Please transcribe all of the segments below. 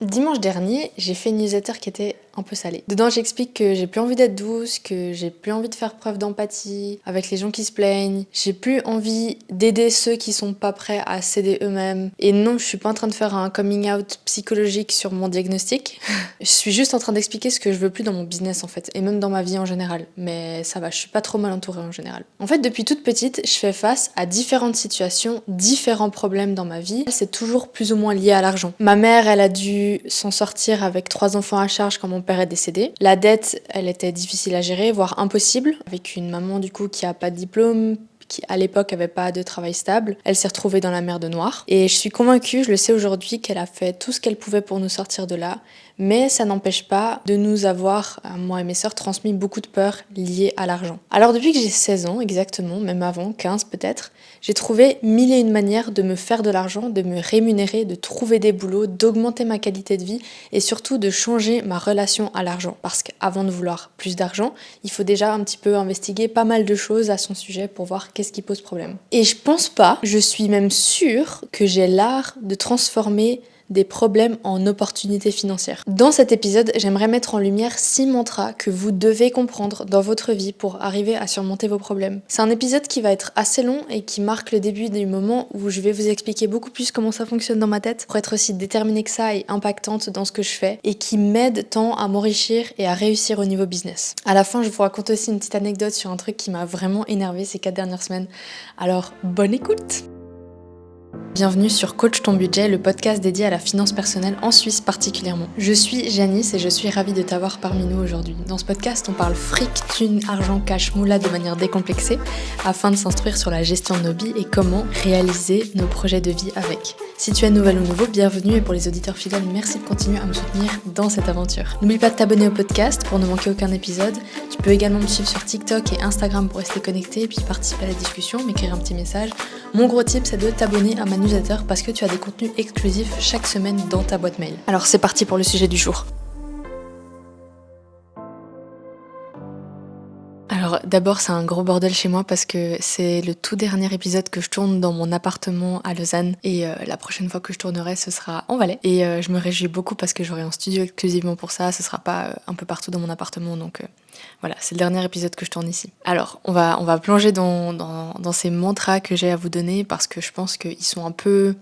Dimanche dernier, j'ai fait une newsletter qui était un peu salée. Dedans, j'explique que j'ai plus envie d'être douce, que j'ai plus envie de faire preuve d'empathie avec les gens qui se plaignent. J'ai plus envie d'aider ceux qui sont pas prêts à s'aider eux-mêmes. Et non, je suis pas en train de faire un coming out psychologique sur mon diagnostic. Je suis juste en train d'expliquer ce que je veux plus dans mon business en fait, et même dans ma vie en général. Mais ça va, je suis pas trop mal entourée en général. En fait, depuis toute petite, je fais face à différentes situations, différents problèmes dans ma vie. C'est toujours plus ou moins lié à l'argent. Ma mère, elle a dû s'en sortir avec 3 enfants à charge quand mon père est décédé. La dette, elle était difficile à gérer, voire impossible, avec une maman du coup qui a pas de diplôme, qui à l'époque avait pas de travail stable. Elle s'est retrouvée dans la mer de noir. Et je suis convaincue, je le sais aujourd'hui, qu'elle a fait tout ce qu'elle pouvait pour nous sortir de là. Mais ça n'empêche pas de nous avoir, moi et mes sœurs, transmis beaucoup de peurs liées à l'argent. Alors depuis que j'ai 16 ans exactement, même avant, 15 peut-être, j'ai trouvé mille et une manières de me faire de l'argent, de me rémunérer, de trouver des boulots, d'augmenter ma qualité de vie et surtout de changer ma relation à l'argent. Parce qu'avant de vouloir plus d'argent, il faut déjà un petit peu investiguer pas mal de choses à son sujet pour voir qu'est-ce qui pose problème. Et je pense pas, je suis même sûre que j'ai l'art de transformer des problèmes en opportunités financières. Dans cet épisode, j'aimerais mettre en lumière 6 mantras que vous devez comprendre dans votre vie pour arriver à surmonter vos problèmes. C'est un épisode qui va être assez long et qui marque le début du moment où je vais vous expliquer beaucoup plus comment ça fonctionne dans ma tête pour être aussi déterminée que ça et impactante dans ce que je fais et qui m'aide tant à m'enrichir et à réussir au niveau business. À la fin, je vous raconte aussi une petite anecdote sur un truc qui m'a vraiment énervée ces 4 dernières semaines. Alors, bonne écoute! Bienvenue sur Coach ton budget, le podcast dédié à la finance personnelle en Suisse particulièrement. Je suis Janice et je suis ravie de t'avoir parmi nous aujourd'hui. Dans ce podcast, on parle fric, thunes, argent, cash, moula de manière décomplexée afin de s'instruire sur la gestion de nos vies et comment réaliser nos projets de vie avec. Si tu es nouvelle ou nouveau, bienvenue et pour les auditeurs fidèles, merci de continuer à me soutenir dans cette aventure. N'oublie pas de t'abonner au podcast pour ne manquer aucun épisode. Tu peux également me suivre sur TikTok et Instagram pour rester connecté et puis participer à la discussion, m'écrire un petit message. Mon gros tip, c'est de t'abonner à ma newsletter parce que tu as des contenus exclusifs chaque semaine dans ta boîte mail. Alors c'est parti pour le sujet du jour. Alors d'abord c'est un gros bordel chez moi parce que c'est le tout dernier épisode que je tourne dans mon appartement à Lausanne et la prochaine fois que je tournerai ce sera en Valais et je me réjouis beaucoup parce que j'aurai un studio exclusivement pour ça, ce sera pas un peu partout dans mon appartement donc voilà, c'est le dernier épisode que je tourne ici. Alors on va plonger dans ces mantras que j'ai à vous donner parce que je pense qu'ils sont un peu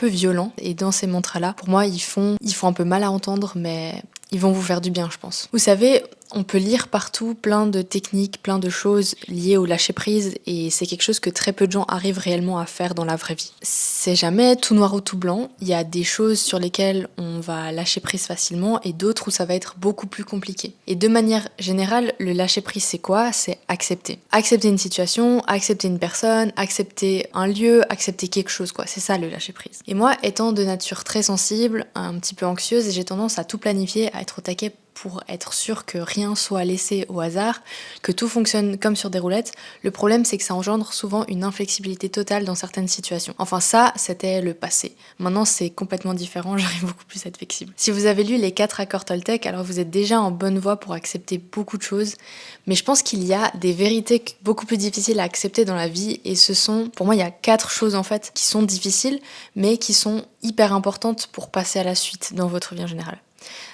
violents et dans ces mantras-là, pour moi, ils font un peu mal à entendre, mais ils vont vous faire du bien, je pense. Vous savez, on peut lire partout plein de techniques, plein de choses liées au lâcher-prise et c'est quelque chose que très peu de gens arrivent réellement à faire dans la vraie vie. C'est jamais tout noir ou tout blanc, il y a des choses sur lesquelles on va lâcher prise facilement et d'autres où ça va être beaucoup plus compliqué. Et de manière générale, le lâcher-prise c'est quoi ? C'est accepter. Accepter une situation, accepter une personne, accepter un lieu, accepter quelque chose quoi, c'est ça le lâcher-prise. Et moi, étant de nature très sensible, un petit peu anxieuse, j'ai tendance à tout planifier, à être au taquet pour être sûr que rien soit laissé au hasard, que tout fonctionne comme sur des roulettes. Le problème, c'est que ça engendre souvent une inflexibilité totale dans certaines situations. Enfin, ça, c'était le passé. Maintenant, c'est complètement différent, j'arrive beaucoup plus à être flexible. Si vous avez lu les 4 accords Toltec, alors vous êtes déjà en bonne voie pour accepter beaucoup de choses, mais je pense qu'il y a des vérités beaucoup plus difficiles à accepter dans la vie, et ce sont, pour moi, il y a 4 choses en fait qui sont difficiles, mais qui sont hyper importantes pour passer à la suite dans votre vie en général.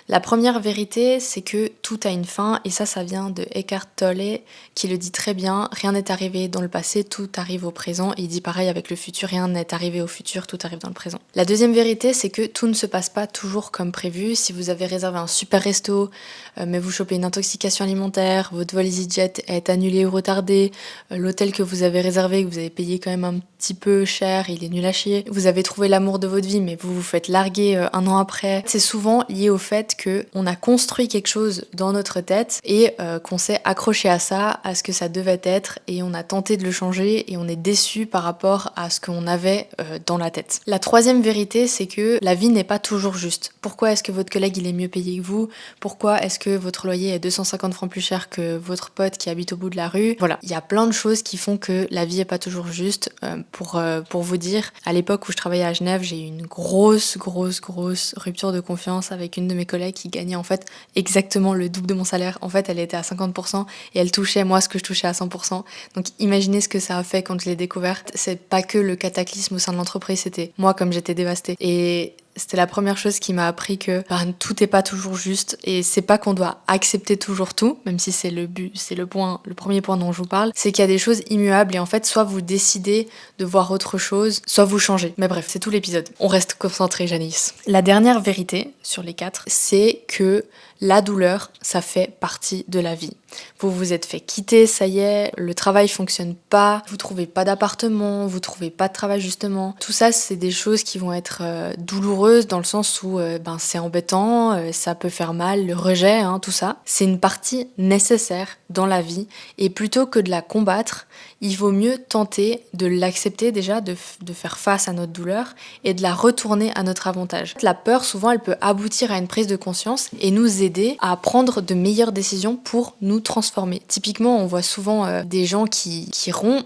La première vérité, c'est que tout a une fin, et ça vient de Eckhart Tolle qui le dit très bien, rien n'est arrivé dans le passé, tout arrive au présent, et il dit pareil avec le futur, rien n'est arrivé au futur, tout arrive dans le présent. La deuxième vérité, c'est que tout ne se passe pas toujours comme prévu. Si vous avez réservé un super resto, mais vous chopez une intoxication alimentaire, votre vol EasyJet est annulé ou retardé, l'hôtel que vous avez réservé, que vous avez payé quand même un petit peu cher, il est nul à chier, vous avez trouvé l'amour de votre vie, mais vous vous faites larguer un an après, c'est souvent lié au fait que on a construit quelque chose dans notre tête et qu'on s'est accroché à ça, à ce que ça devait être, et on a tenté de le changer et on est déçu par rapport à ce qu'on avait dans la tête. La troisième vérité, c'est que la vie n'est pas toujours juste. Pourquoi est-ce que votre collègue il est mieux payé que vous ? Pourquoi est-ce que votre loyer est 250 francs plus cher que votre pote qui habite au bout de la rue ? Voilà, il y a plein de choses qui font que la vie est pas toujours juste. Pour vous dire, à l'époque où je travaillais à Genève, j'ai eu une grosse rupture de confiance avec une de mes collègues qui gagnait en fait exactement le double de mon salaire. En fait, elle était à 50% et elle touchait moi ce que je touchais à 100%. Donc imaginez ce que ça a fait quand je l'ai découverte. C'est pas que le cataclysme au sein de l'entreprise, c'était moi comme j'étais dévastée. Et C'était la première chose qui m'a appris que tout n'est pas toujours juste et c'est pas qu'on doit accepter toujours tout, même si c'est le but, c'est le premier point dont je vous parle, c'est qu'il y a des choses immuables et en fait soit vous décidez de voir autre chose, soit vous changez. Mais bref, c'est tout l'épisode. On reste concentré, Janice. La dernière vérité sur les 4, c'est que la douleur, ça fait partie de la vie. Vous vous êtes fait quitter, ça y est, le travail fonctionne pas, vous trouvez pas d'appartement, vous trouvez pas de travail justement. Tout ça, c'est des choses qui vont être douloureuses dans le sens où c'est embêtant, ça peut faire mal, le rejet, tout ça. C'est une partie nécessaire dans la vie et plutôt que de la combattre, il vaut mieux tenter de l'accepter déjà, de faire face à notre douleur et de la retourner à notre avantage. La peur, souvent, elle peut aboutir à une prise de conscience et nous aider à prendre de meilleures décisions pour nous transformer. Typiquement, on voit souvent des gens qui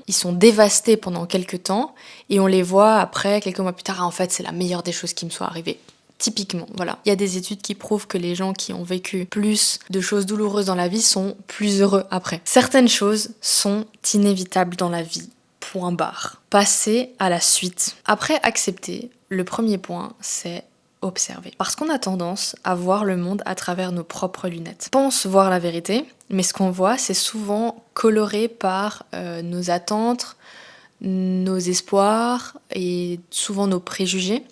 ils sont dévastés pendant quelques temps et on les voit après, quelques mois plus tard, en fait, c'est la meilleure des choses qui me soit arrivée. Typiquement, voilà. Il y a des études qui prouvent que les gens qui ont vécu plus de choses douloureuses dans la vie sont plus heureux après. Certaines choses sont inévitables dans la vie. Point barre. Passer à la suite. Après accepter, le premier point, c'est observer. Parce qu'on a tendance à voir le monde à travers nos propres lunettes. On pense voir la vérité, mais ce qu'on voit, c'est souvent coloré par nos attentes, nos espoirs et souvent nos préjugés.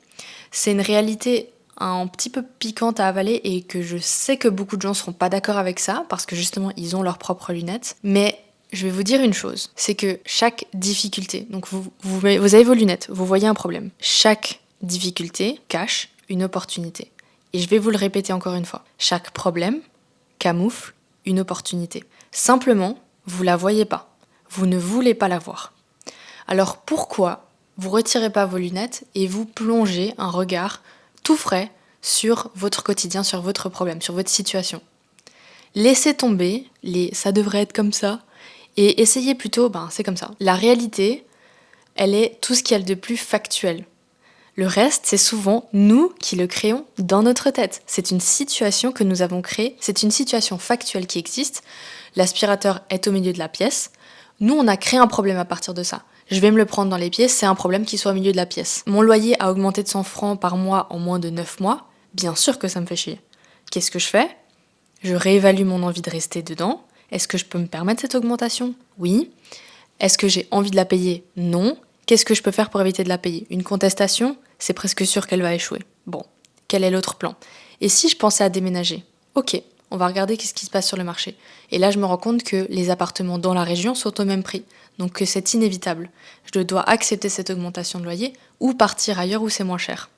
C'est une réalité un petit peu piquante à avaler et que je sais que beaucoup de gens ne seront pas d'accord avec ça parce que justement ils ont leurs propres lunettes. Mais je vais vous dire une chose, c'est que chaque difficulté, donc vous avez vos lunettes, vous voyez un problème. Chaque difficulté cache une opportunité. Et je vais vous le répéter encore une fois. Chaque problème camoufle une opportunité. Simplement, vous la voyez pas. Vous ne voulez pas la voir. Alors pourquoi vous retirez pas vos lunettes et vous plongez un regard tout frais sur votre quotidien, sur votre problème, sur votre situation. Laissez tomber ça devrait être comme ça et essayez plutôt, c'est comme ça. La réalité, elle est tout ce qu'il y a de plus factuel. Le reste, c'est souvent nous qui le créons dans notre tête. C'est une situation que nous avons créée, c'est une situation factuelle qui existe. L'aspirateur est au milieu de la pièce. Nous, on a créé un problème à partir de ça. Je vais me le prendre dans les pieds, c'est un problème qui soit au milieu de la pièce. Mon loyer a augmenté de 100 francs par mois en moins de 9 mois. Bien sûr que ça me fait chier. Qu'est-ce que je fais ? Je réévalue mon envie de rester dedans. Est-ce que je peux me permettre cette augmentation ? Oui. Est-ce que j'ai envie de la payer ? Non. Qu'est-ce que je peux faire pour éviter de la payer ? Une contestation ? C'est presque sûr qu'elle va échouer. Bon, quel est l'autre plan ? Et si je pensais à déménager ? Ok, on va regarder qu'est-ce qui se passe sur le marché. Et là, je me rends compte que les appartements dans la région sont au même prix. Donc que c'est inévitable. Je dois accepter cette augmentation de loyer ou partir ailleurs où c'est moins cher.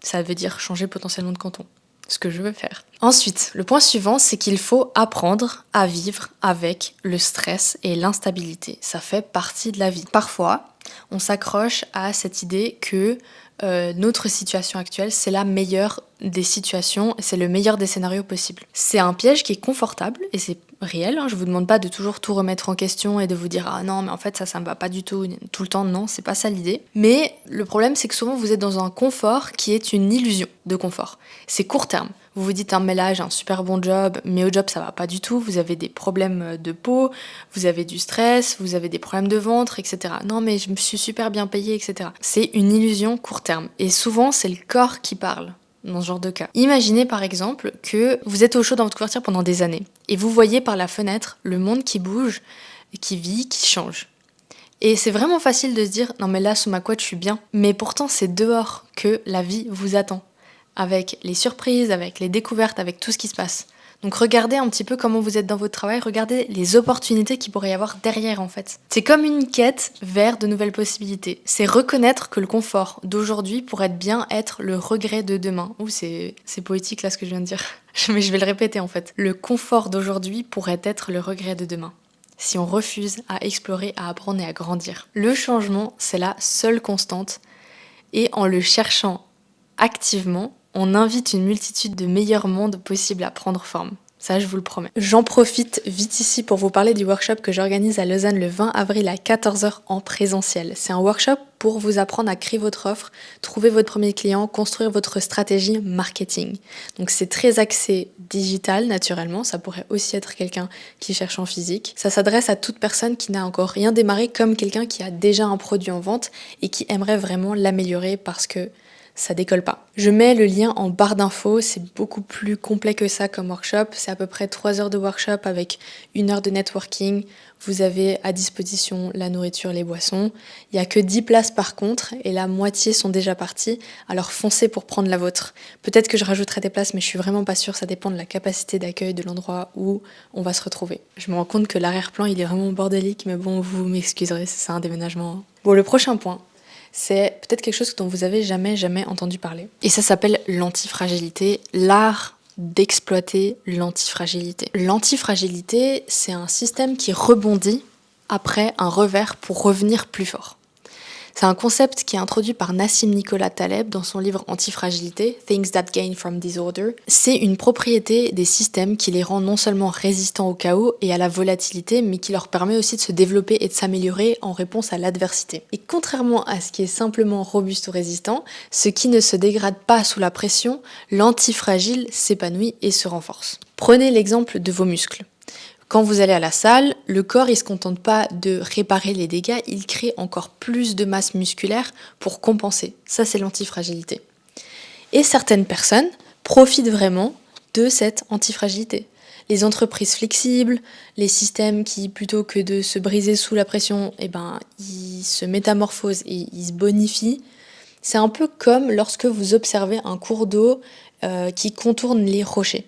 Ça veut dire changer potentiellement de canton. Ce que je veux faire. Ensuite, le point suivant, c'est qu'il faut apprendre à vivre avec le stress et l'instabilité. Ça fait partie de la vie. Parfois, on s'accroche à cette idée que notre situation actuelle, c'est la meilleure des situations, c'est le meilleur des scénarios possibles. C'est un piège qui est confortable et c'est réel. Je vous demande pas de toujours tout remettre en question et de vous dire ah non mais en fait ça me va pas du tout le temps. Non, c'est pas ça l'idée. Mais le problème c'est que souvent vous êtes dans un confort qui est une illusion de confort. C'est court terme. Vous vous dites mais là j'ai un super bon job, mais au job ça va pas du tout. Vous avez des problèmes de peau, vous avez du stress, vous avez des problèmes de ventre, etc. Non mais je me suis super bien payée, etc. C'est une illusion court terme. Et souvent c'est le corps qui parle dans ce genre de cas. Imaginez par exemple que vous êtes au chaud dans votre couverture pendant des années et vous voyez par la fenêtre le monde qui bouge, qui vit, qui change. Et c'est vraiment facile de se dire non mais là sous ma couette je suis bien. Mais pourtant c'est dehors que la vie vous attend. Avec les surprises, avec les découvertes, avec tout ce qui se passe. Donc regardez un petit peu comment vous êtes dans votre travail, regardez les opportunités qu'il pourrait y avoir derrière en fait. C'est comme une quête vers de nouvelles possibilités. C'est reconnaître que le confort d'aujourd'hui pourrait bien être le regret de demain. Ouh, c'est poétique là ce que je viens de dire. Mais je vais le répéter en fait. Le confort d'aujourd'hui pourrait être le regret de demain. Si on refuse à explorer, à apprendre et à grandir. Le changement, c'est la seule constante. Et en le cherchant activement, on invite une multitude de meilleurs mondes possibles à prendre forme. Ça, je vous le promets. J'en profite vite ici pour vous parler du workshop que j'organise à Lausanne le 20 avril à 14h en présentiel. C'est un workshop pour vous apprendre à créer votre offre, trouver votre premier client, construire votre stratégie marketing. Donc c'est très axé digital naturellement, ça pourrait aussi être quelqu'un qui cherche en physique. Ça s'adresse à toute personne qui n'a encore rien démarré comme quelqu'un qui a déjà un produit en vente et qui aimerait vraiment l'améliorer parce que ça décolle pas. Je mets le lien en barre d'infos, c'est beaucoup plus complet que ça comme workshop. C'est à peu près 3 heures de workshop avec 1 heure de networking. Vous avez à disposition la nourriture, les boissons. Il n'y a que 10 places par contre, et la moitié sont déjà parties. Alors foncez pour prendre la vôtre. Peut-être que je rajouterai des places, mais je suis vraiment pas sûre. Ça dépend de la capacité d'accueil de l'endroit où on va se retrouver. Je me rends compte que l'arrière-plan, il est vraiment bordélique, mais bon, vous m'excuserez, c'est ça un déménagement. Bon, le prochain point, c'est peut-être quelque chose dont vous avez jamais entendu parler. Et ça s'appelle l'antifragilité, l'art d'exploiter l'antifragilité. L'antifragilité, c'est un système qui rebondit après un revers pour revenir plus fort. C'est un concept qui est introduit par Nassim Nicolas Taleb dans son livre Antifragilité, Things That Gain from Disorder. C'est une propriété des systèmes qui les rend non seulement résistants au chaos et à la volatilité, mais qui leur permet aussi de se développer et de s'améliorer en réponse à l'adversité. Et contrairement à ce qui est simplement robuste ou résistant, ce qui ne se dégrade pas sous la pression, l'antifragile s'épanouit et se renforce. Prenez l'exemple de vos muscles. Quand vous allez à la salle, le corps il se contente pas de réparer les dégâts, il crée encore plus de masse musculaire pour compenser. Ça c'est l'antifragilité. Et certaines personnes profitent vraiment de cette antifragilité. Les entreprises flexibles, les systèmes qui plutôt que de se briser sous la pression, ils se métamorphosent et ils se bonifient. C'est un peu comme lorsque vous observez un cours d'eau qui contourne les rochers.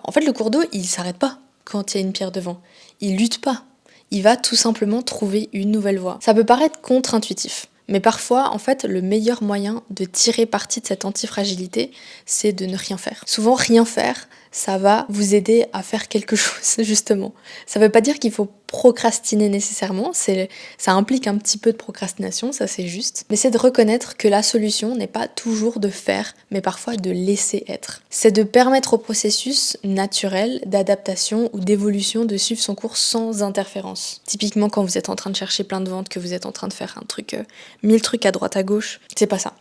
En fait le cours d'eau il s'arrête pas quand il y a une pierre devant. Il lutte pas. Il va tout simplement trouver une nouvelle voie. Ça peut paraître contre-intuitif, mais parfois, en fait, le meilleur moyen de tirer parti de cette antifragilité, c'est de ne rien faire. Souvent, rien faire, ça va vous aider à faire quelque chose, justement. Ça veut pas dire qu'il faut procrastiner nécessairement, ça implique un petit peu de procrastination, ça c'est juste, mais c'est de reconnaître que la solution n'est pas toujours de faire, mais parfois de laisser être. C'est de permettre au processus naturel d'adaptation ou d'évolution de suivre son cours sans interférence. Typiquement quand vous êtes en train de chercher plein de ventes, que vous êtes en train de faire 1000 trucs à droite à gauche, c'est pas ça.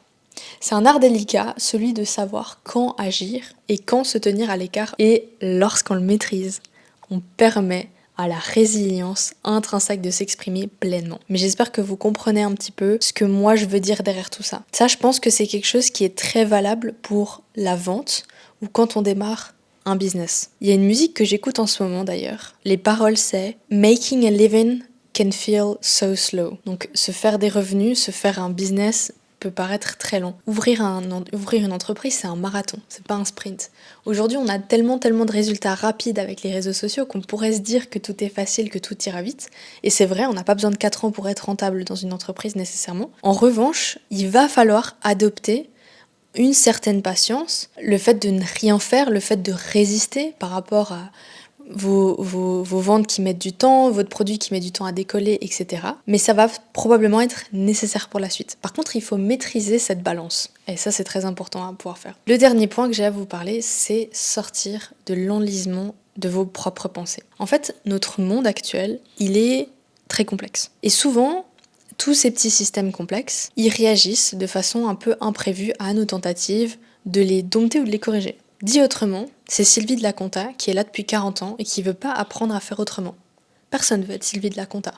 C'est un art délicat, celui de savoir quand agir et quand se tenir à l'écart, et lorsqu'on le maîtrise, on permet à la résilience intrinsèque de s'exprimer pleinement. Mais j'espère que vous comprenez un petit peu ce que moi je veux dire derrière tout ça. Ça, je pense que c'est quelque chose qui est très valable pour la vente ou quand on démarre un business. Il y a une musique que j'écoute en ce moment d'ailleurs. Les paroles c'est « Making a living can feel so slow ». Donc se faire des revenus, se faire un business peut paraître très long. Ouvrir une entreprise, c'est un marathon, c'est pas un sprint. Aujourd'hui, on a tellement de résultats rapides avec les réseaux sociaux qu'on pourrait se dire que tout est facile, que tout ira vite. Et c'est vrai, on n'a pas besoin de 4 ans pour être rentable dans une entreprise nécessairement. En revanche, il va falloir adopter une certaine patience, le fait de ne rien faire, le fait de résister par rapport à vos ventes qui mettent du temps, votre produit qui met du temps à décoller, etc. Mais ça va probablement être nécessaire pour la suite. Par contre, il faut maîtriser cette balance. Et ça, c'est très important à pouvoir faire. Le dernier point que j'ai à vous parler, c'est sortir de l'enlisement de vos propres pensées. En fait, notre monde actuel, il est très complexe. Et souvent, tous ces petits systèmes complexes, ils réagissent de façon un peu imprévue à nos tentatives de les dompter ou de les corriger. Dit autrement, c'est Sylvie de la Compta qui est là depuis 40 ans et qui veut pas apprendre à faire autrement. Personne veut être Sylvie de la Compta.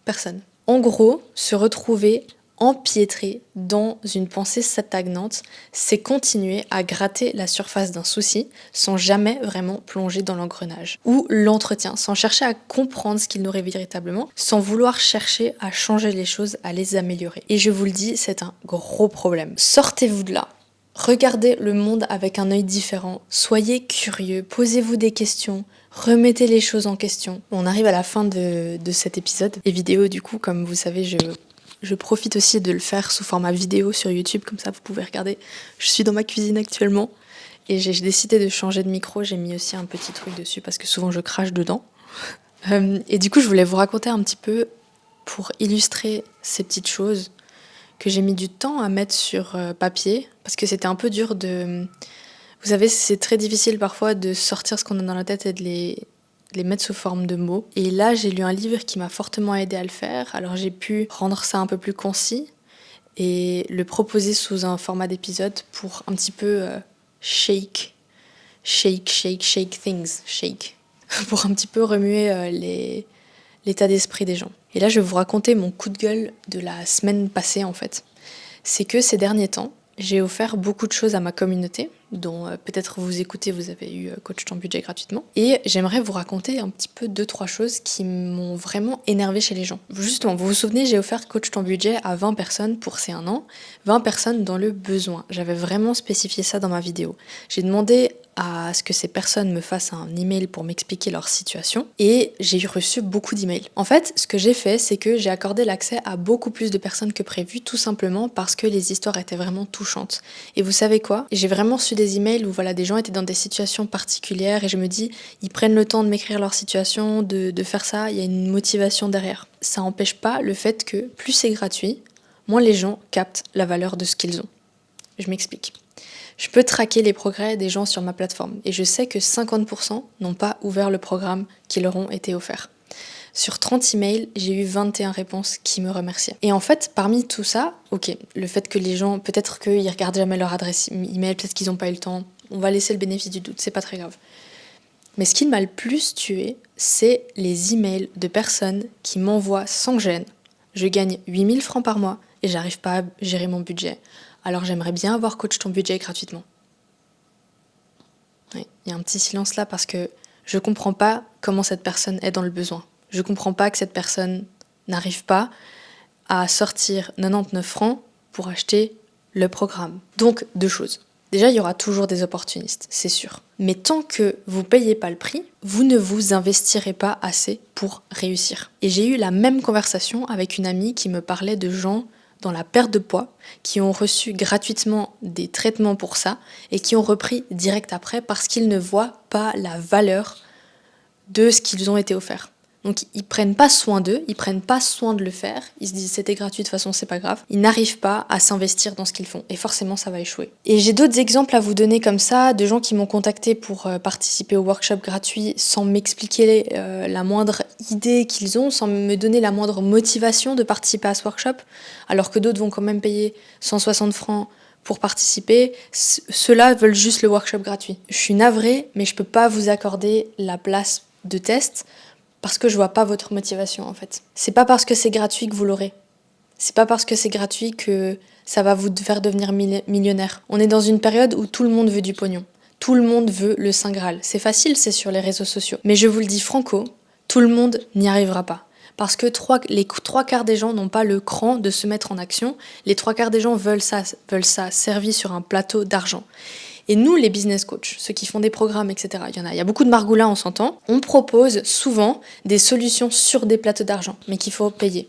Personne. En gros, se retrouver empiétré dans une pensée stagnante, c'est continuer à gratter la surface d'un souci sans jamais vraiment plonger dans l'engrenage. Ou l'entretien, sans chercher à comprendre ce qu'il nourrit véritablement, sans vouloir chercher à changer les choses, à les améliorer. Et je vous le dis, c'est un gros problème. Sortez-vous de là. Regardez le monde avec un œil différent, soyez curieux, posez-vous des questions, remettez les choses en question. On arrive à la fin de cet épisode. Les vidéos, du coup, comme vous savez, je profite aussi de le faire sous format vidéo sur YouTube, comme ça vous pouvez regarder. Je suis dans ma cuisine actuellement et j'ai décidé de changer de micro, j'ai mis aussi un petit truc dessus parce que souvent je crache dedans. Et du coup, je voulais vous raconter un petit peu, pour illustrer ces petites choses, que j'ai mis du temps à mettre sur papier, parce que c'était un peu dur de... Vous savez, c'est très difficile parfois de sortir ce qu'on a dans la tête et de les mettre sous forme de mots. Et là, j'ai lu un livre qui m'a fortement aidé à le faire, alors j'ai pu rendre ça un peu plus concis et le proposer sous un format d'épisode pour un petit peu shake things, pour un petit peu remuer l'état d'esprit des gens. Et là, je vais vous raconter mon coup de gueule de la semaine passée, en fait. C'est que ces derniers temps, j'ai offert beaucoup de choses à ma communauté, dont peut-être vous écoutez, vous avez eu Coach ton budget gratuitement. Et j'aimerais vous raconter un petit peu 2-3 choses qui m'ont vraiment énervé chez les gens. Justement, vous vous souvenez, j'ai offert Coach ton budget à 20 personnes pour ces 1 an, 20 personnes dans le besoin. J'avais vraiment spécifié ça dans ma vidéo. J'ai demandé à ce que ces personnes me fassent un email pour m'expliquer leur situation et j'ai reçu beaucoup d'emails. En fait, ce que j'ai fait, c'est que j'ai accordé l'accès à beaucoup plus de personnes que prévu, tout simplement parce que les histoires étaient vraiment touchantes. Et vous savez quoi? J'ai vraiment reçu des emails où voilà, des gens étaient dans des situations particulières et je me dis, ils prennent le temps de m'écrire leur situation, de faire ça, il y a une motivation derrière. Ça n'empêche pas le fait que plus c'est gratuit, moins les gens captent la valeur de ce qu'ils ont. Je m'explique. Je peux traquer les progrès des gens sur ma plateforme et je sais que 50% n'ont pas ouvert le programme qui leur ont été offerts. Sur 30 emails, j'ai eu 21 réponses qui me remerciaient. Et en fait, parmi tout ça, ok, le fait que les gens, peut-être qu'ils regardent jamais leur adresse email, peut-être qu'ils n'ont pas eu le temps, on va laisser le bénéfice du doute, c'est pas très grave. Mais ce qui m'a le plus tué, c'est les emails de personnes qui m'envoient sans gêne. Je gagne 8000 francs par mois et j'arrive pas à gérer mon budget. Alors j'aimerais bien avoir Coach ton budget gratuitement. Oui, il y a un petit silence là parce que je comprends pas comment cette personne est dans le besoin. Je comprends pas que cette personne n'arrive pas à sortir 99 francs pour acheter le programme. Donc 2 choses. Déjà, il y aura toujours des opportunistes, c'est sûr. Mais tant que vous payez pas le prix, vous ne vous investirez pas assez pour réussir. Et j'ai eu la même conversation avec une amie qui me parlait de gens dans la perte de poids, qui ont reçu gratuitement des traitements pour ça et qui ont repris direct après parce qu'ils ne voient pas la valeur de ce qu'ils ont été offerts. Donc ils prennent pas soin d'eux, ils prennent pas soin de le faire, ils se disent c'était gratuit de toute façon c'est pas grave, ils n'arrivent pas à s'investir dans ce qu'ils font et forcément ça va échouer. Et j'ai d'autres exemples à vous donner comme ça, de gens qui m'ont contacté pour participer au workshop gratuit sans m'expliquer la moindre idée qu'ils ont, sans me donner la moindre motivation de participer à ce workshop, alors que d'autres vont quand même payer 160 francs pour participer, ceux-là veulent juste le workshop gratuit. Je suis navrée, mais je peux pas vous accorder la place de test parce que je vois pas votre motivation en fait. C'est pas parce que c'est gratuit que vous l'aurez. C'est pas parce que c'est gratuit que ça va vous faire devenir millionnaire. On est dans une période où tout le monde veut du pognon. Tout le monde veut le Saint Graal. C'est facile, c'est sur les réseaux sociaux. Mais je vous le dis franco, tout le monde n'y arrivera pas. Parce que les 3/4 des gens n'ont pas le cran de se mettre en action. Les 3/4 des gens veulent ça servi sur un plateau d'argent. Et nous, les business coachs, ceux qui font des programmes, etc., il y a beaucoup de margoulins, on s'entend, on propose souvent des solutions sur des plateaux d'argent, mais qu'il faut payer.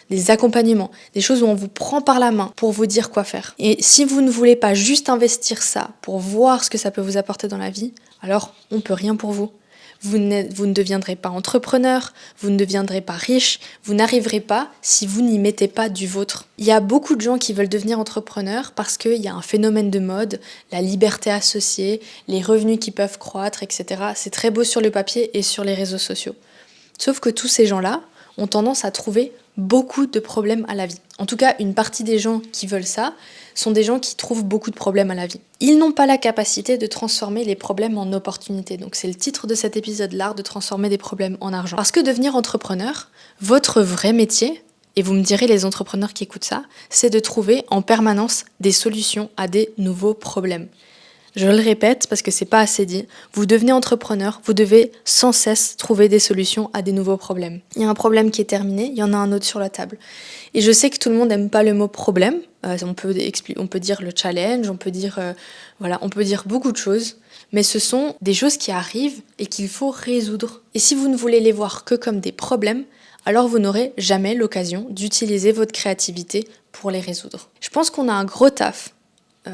Des accompagnements, des choses où on vous prend par la main pour vous dire quoi faire. Et si vous ne voulez pas juste investir ça pour voir ce que ça peut vous apporter dans la vie, alors on peut rien pour vous. Vous ne deviendrez pas entrepreneur, vous ne deviendrez pas riche, vous n'arriverez pas si vous n'y mettez pas du vôtre. Il y a beaucoup de gens qui veulent devenir entrepreneurs parce qu'il y a un phénomène de mode, la liberté associée, les revenus qui peuvent croître, etc. C'est très beau sur le papier et sur les réseaux sociaux. Sauf que tous ces gens-là ont tendance à trouver beaucoup de problèmes à la vie. En tout cas, une partie des gens qui veulent ça sont des gens qui trouvent beaucoup de problèmes à la vie. Ils n'ont pas la capacité de transformer les problèmes en opportunités. Donc c'est le titre de cet épisode, l'art de transformer des problèmes en argent. Parce que devenir entrepreneur, votre vrai métier, et vous me direz les entrepreneurs qui écoutent ça, c'est de trouver en permanence des solutions à des nouveaux problèmes. Je le répète parce que c'est pas assez dit. Vous devenez entrepreneur, vous devez sans cesse trouver des solutions à des nouveaux problèmes. Il y a un problème qui est terminé, il y en a un autre sur la table. Et je sais que tout le monde n'aime pas le mot problème. On peut dire le challenge, on peut dire beaucoup de choses. Mais ce sont des choses qui arrivent et qu'il faut résoudre. Et si vous ne voulez les voir que comme des problèmes, alors vous n'aurez jamais l'occasion d'utiliser votre créativité pour les résoudre. Je pense qu'on a un gros taf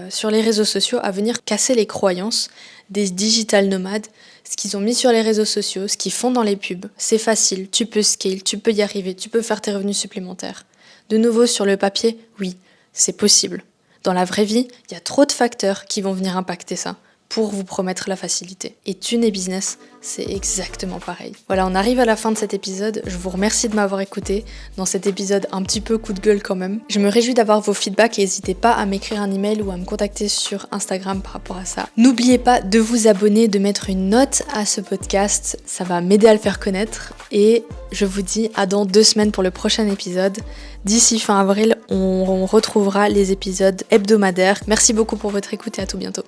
sur les réseaux sociaux à venir casser les croyances des digital nomades, ce qu'ils ont mis sur les réseaux sociaux, ce qu'ils font dans les pubs. C'est facile, tu peux scale, tu peux y arriver, tu peux faire tes revenus supplémentaires. De nouveau, sur le papier, oui, c'est possible. Dans la vraie vie, il y a trop de facteurs qui vont venir impacter ça pour vous promettre la facilité. Et thunes et business, c'est exactement pareil. Voilà, on arrive à la fin de cet épisode. Je vous remercie de m'avoir écouté dans cet épisode un petit peu coup de gueule quand même. Je me réjouis d'avoir vos feedbacks et n'hésitez pas à m'écrire un email ou à me contacter sur Instagram par rapport à ça. N'oubliez pas de vous abonner, de mettre une note à ce podcast. Ça va m'aider à le faire connaître. Et je vous dis à dans 2 semaines pour le prochain épisode. D'ici fin avril, on retrouvera les épisodes hebdomadaires. Merci beaucoup pour votre écoute et à tout bientôt.